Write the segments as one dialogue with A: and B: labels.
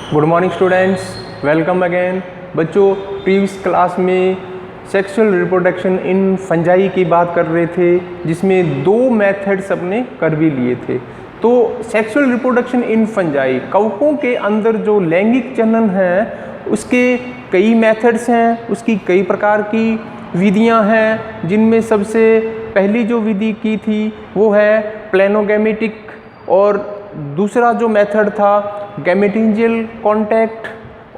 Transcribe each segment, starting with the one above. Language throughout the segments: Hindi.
A: Good morning students, welcome again. बच्चों, प्रीवियस क्लास में सेक्सुअल रिप्रोडक्शन इन फंजाई की बात कर रहे थे, जिसमें दो मेथड्स अपने कर भी लिए थे। तो सेक्सुअल रिप्रोडक्शन इन फंजाई, कवकों के अंदर जो लैंगिक जनन है उसके कई मेथड्स हैं, उसकी कई प्रकार की विधियां हैं, जिनमें सबसे पहली जो विधि की थी वो है प्लेनोगैमेटिक, और दूसरा जो मेथड था गैमेटिंजियल कांटेक्ट,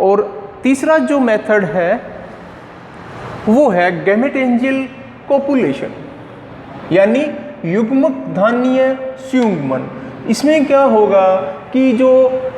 A: और तीसरा जो मेथड है वो है गैमेटिंजियल कोपुलेशन, यानी युग्मक धान्य संयुग्मन। इसमें क्या होगा कि जो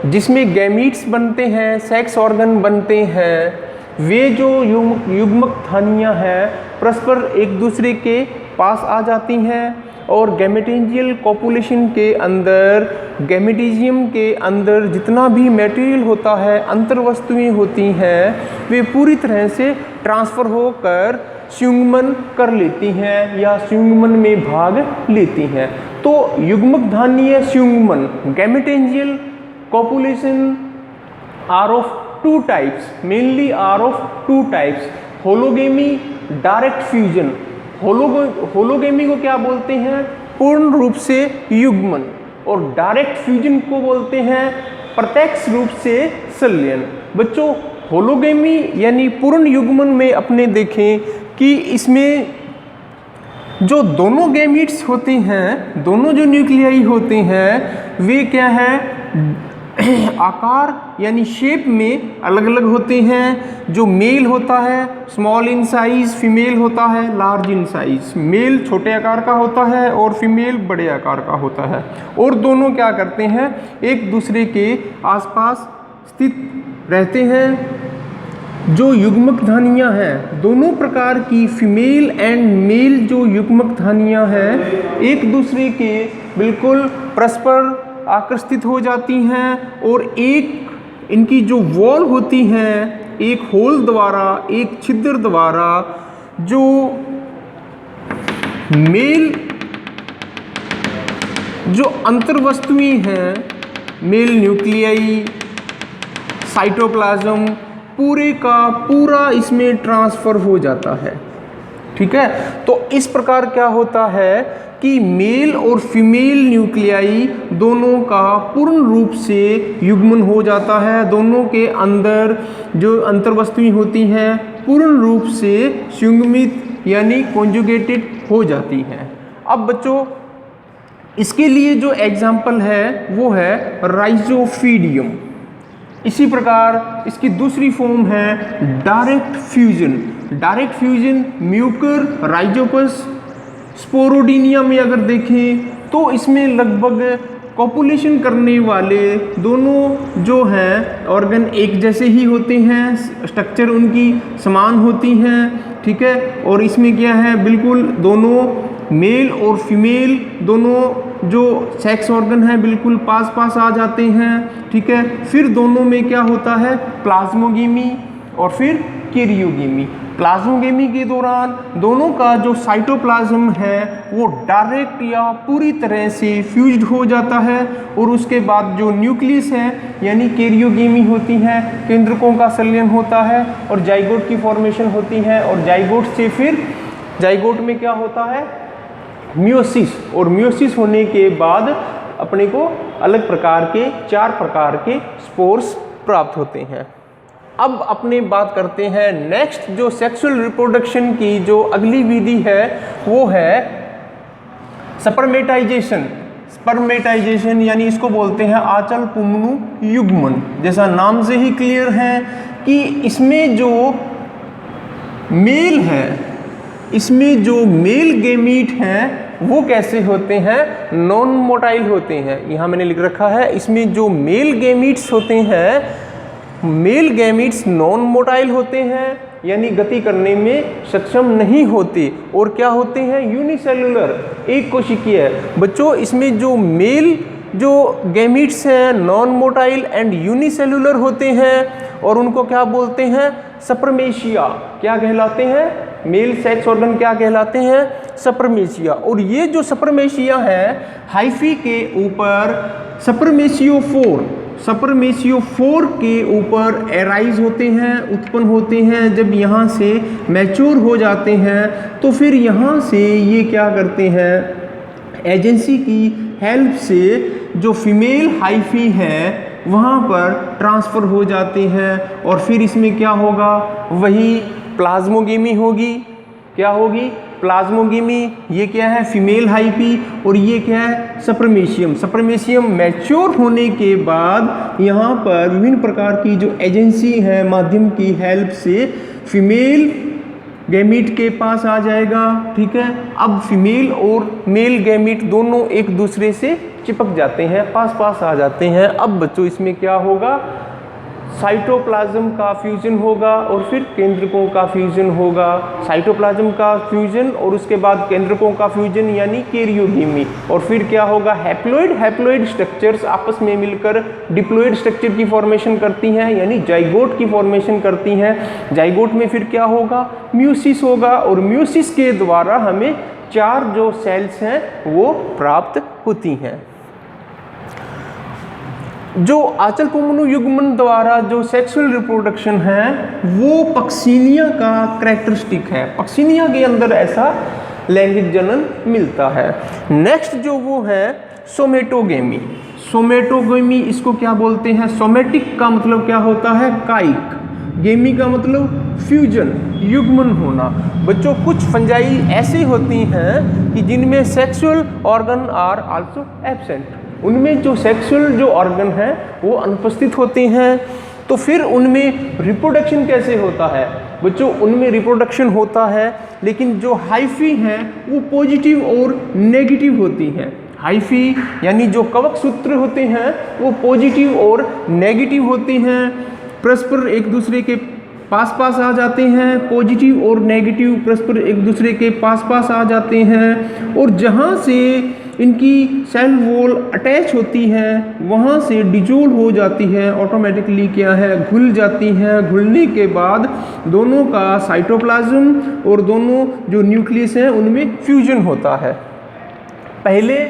A: जिसमें गैमीट्स बनते हैं, सेक्स ऑर्गन बनते हैं, वे जो युग्मक धानियाँ हैं परस्पर एक दूसरे के पास आ जाती हैं, और गैमेटिंजियल कोपुलेशन के अंदर गैमेटिजियम के अंदर जितना भी मटेरियल होता है, अंतर्वस्तुएं होती हैं, वे पूरी तरह से ट्रांसफ़र होकर संयुग्मन कर लेती हैं या संयुग्मन में भाग लेती हैं। तो युग्मक धान्य संयुग्मन gametangial copulation are of two types, mainly are of two types, hologamy, direct fusion. Hologamy को क्या बोलते हैं? पूर्ण रूप से युग्मन, और डायरेक्ट फ्यूजन को बोलते हैं प्रत्यक्ष रूप से संलयन। बच्चों, होलोगेमी यानी पूर्ण युग्मन में अपने देखें कि इसमें जो दोनों गैमीट्स होते हैं, दोनों जो न्यूक्लियाई होते हैं, वे क्या है आकार यानी शेप में अलग अलग होते हैं। जो मेल होता है स्मॉल इन साइज, फीमेल होता है लार्ज इन साइज। मेल छोटे आकार का होता है और फीमेल बड़े आकार का होता है, और दोनों क्या करते हैं, एक दूसरे के आसपास स्थित रहते हैं। जो युग्मक धानियाँ हैं, दोनों प्रकार की फीमेल एंड मेल जो युग्मक धानियाँ हैं, एक दूसरे के बिल्कुल परस्पर आकर्षित हो जाती हैं, और एक इनकी जो वॉल होती हैं, एक होल द्वारा, एक छिद्र द्वारा जो मेल जो अंतर्वस्तुएं हैं, मेल न्यूक्लियाई, साइटोप्लाज्म, पूरे का पूरा इसमें ट्रांसफ़र हो जाता है। ठीक है, तो इस प्रकार क्या होता है कि मेल और फीमेल न्यूक्लियाई दोनों का पूर्ण रूप से युग्मन हो जाता है। दोनों के अंदर जो अंतर्वस्तुएं होती हैं पूर्ण रूप से संयुग्मित यानी कॉन्जुगेटेड हो जाती हैं। अब बच्चों, इसके लिए जो एग्जाम्पल है वो है राइजोफीडियम। इसी प्रकार इसकी दूसरी फॉर्म है direct fusion. Direct fusion Mucor, Rhizopus, Sporodinia में अगर देखें तो इसमें लगभग कॉपुलेशन करने वाले दोनों जो हैं ऑर्गन एक जैसे ही होते हैं, स्ट्रक्चर उनकी समान होती हैं। ठीक है, और इसमें क्या है, बिल्कुल दोनों मेल और फीमेल दोनों जो सेक्स ऑर्गन है बिल्कुल पास पास आ जाते हैं। ठीक है, फिर दोनों में क्या होता है, प्लाज्मोगेमी और फिर कैरियोगेमी। प्लाज्मोगेमी के दौरान दोनों का जो साइटोप्लाज्म है वो डायरेक्ट या पूरी तरह से फ्यूज्ड हो जाता है, और उसके बाद जो न्यूक्लियस है यानी कैरियोगेमी होती है, केंद्रकों का संलयन होता है और जाइगोट की फॉर्मेशन होती है, और जाइगोट से फिर जाइगोट में क्या होता है, मियोसिस, और मियोसिस होने के बाद अपने को अलग प्रकार के 4 प्रकार के स्पोर्स प्राप्त होते हैं। अब अपने बात करते हैं नेक्स्ट, जो सेक्सुअल रिप्रोडक्शन की जो अगली विधि है वो है स्पर्मेटाइजेशन। स्पर्मेटाइजेशन यानी इसको बोलते हैं आचल पुंगनु युग्मन। जैसा नाम से ही क्लियर है कि इसमें जो मेल है, इसमें जो मेल गैमीट हैं वो कैसे होते हैं, नॉन मोटाइल होते हैं। यहाँ मैंने लिख रखा है, इसमें जो मेल गैमीट्स होते हैं, मेल गैमीट्स नॉन मोटाइल होते हैं, यानी गति करने में सक्षम नहीं होते, और क्या होते हैं, यूनिसेलुलर, एक कोशिकीय है। बच्चों, इसमें जो मेल जो गैमीट्स हैं नॉन मोटाइल एंड यूनिसेलुलर होते हैं, और उनको क्या बोलते हैं, सप्रमेशिया। क्या कहलाते हैं, मेल सेक्स ऑर्गन क्या कहलाते हैं, सप्रमेशिया। और ये जो सप्रमेशिया है, हाइफी के ऊपर सप्रमेशियोफोर स्पर्मेशियोफोर के ऊपर एराइज होते हैं, उत्पन्न होते हैं। जब यहाँ से मैच्योर हो जाते हैं तो फिर यहाँ से ये क्या करते हैं, एजेंसी की हेल्प से जो फीमेल हाइफी है वहाँ पर ट्रांसफ़र हो जाते हैं और फिर इसमें क्या होगा, वही प्लाज्मोगेमी होगी। क्या होगी, प्लाज्मोगेमी। ये क्या है, फीमेल हाइफी, और ये क्या है, स्पर्मेशियम। स्पर्मेशियम मैच्योर होने के बाद यहाँ पर विभिन्न प्रकार की जो एजेंसी है माध्यम की हेल्प से फीमेल गैमीट के पास आ जाएगा। ठीक है, अब फीमेल और मेल गैमीट दोनों एक दूसरे से चिपक जाते हैं, पास आ जाते हैं। अब बच्चों इसमें क्या होगा, साइटोप्लाज्म का फ्यूजन होगा और फिर केंद्रकों का फ्यूजन होगा। साइटोप्लाज्म का फ्यूजन और उसके बाद केंद्रकों का फ्यूजन यानी कैरियोगेमी। और फिर क्या होगा, हैप्लॉइड स्ट्रक्चर्स आपस में मिलकर डिप्लॉइड स्ट्रक्चर की फॉर्मेशन करती हैं यानी जाइगोट की फॉर्मेशन करती हैं। जाइगोट में फिर क्या होगा, म्यूसिस होगा और म्यूसिस के द्वारा हमें 4 जो सेल्स हैं वो प्राप्त होती हैं। जो आंचल पुंगनु युग्मन द्वारा जो सेक्सुअल रिप्रोडक्शन है वो पक्सिनिया का कैरेक्टरिस्टिक है। पक्सिनिया के अंदर ऐसा लैंगिक जनन मिलता है। नेक्स्ट जो वो है सोमेटोगेमी। सोमेटोगेमी इसको क्या बोलते हैं, सोमेटिक का मतलब क्या होता है, कायिक। गेमी का मतलब फ्यूजन, युग्मन होना। बच्चों कुछ फंजाई ऐसी होती हैं कि जिनमें sexual organ are also absent, उनमें जो सेक्सुअल जो ऑर्गन है वो अनुपस्थित होते हैं। तो फिर उनमें रिप्रोडक्शन कैसे होता है बच्चों, उनमें रिप्रोडक्शन होता है लेकिन जो हाइफी हैं वो पॉजिटिव और नेगेटिव होती हैं। हाइफी यानी जो कवक सूत्र होते हैं वो पॉजिटिव और नेगेटिव होते हैं, परस्पर एक दूसरे के पास आ जाते हैं। पॉजिटिव और नेगेटिव परस्पर एक दूसरे के पास आ जाते हैं और जहाँ से इनकी सेल वॉल अटैच होती है वहाँ से डिजोल्व हो जाती है, ऑटोमेटिकली क्या है, घुल जाती हैं। घुलने के बाद दोनों का साइटोप्लाज्म और दोनों जो न्यूक्लियस हैं उनमें फ्यूजन होता है। पहले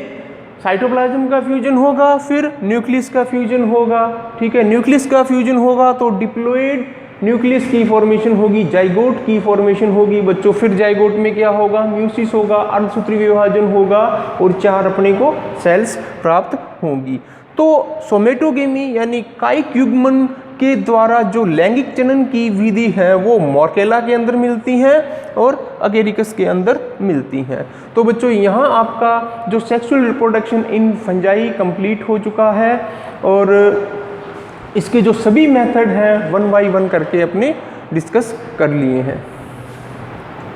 A: साइटोप्लाज्म का फ्यूजन होगा, फिर न्यूक्लियस का फ्यूजन होगा। ठीक है, न्यूक्लियस का फ्यूजन होगा तो डिप्लॉइड न्यूक्लियस की फॉर्मेशन होगी, जाइगोट की फॉर्मेशन होगी बच्चों। फिर जाइगोट में क्या होगा, म्यूसिस होगा, अर्धसूत्री विभाजन होगा और 4 अपने को सेल्स प्राप्त होंगी। तो सोमेटोगेमी यानी कायिक युग्मन के द्वारा जो लैंगिक जनन की विधि है वो मॉर्केला के अंदर मिलती है और अगेरिकस के अंदर मिलती हैं। तो बच्चों यहाँ आपका जो sexual reproduction in fungi complete हो चुका है और इसके जो सभी मेथड हैं 1 बाय 1 करके अपने डिस्कस कर लिए हैं।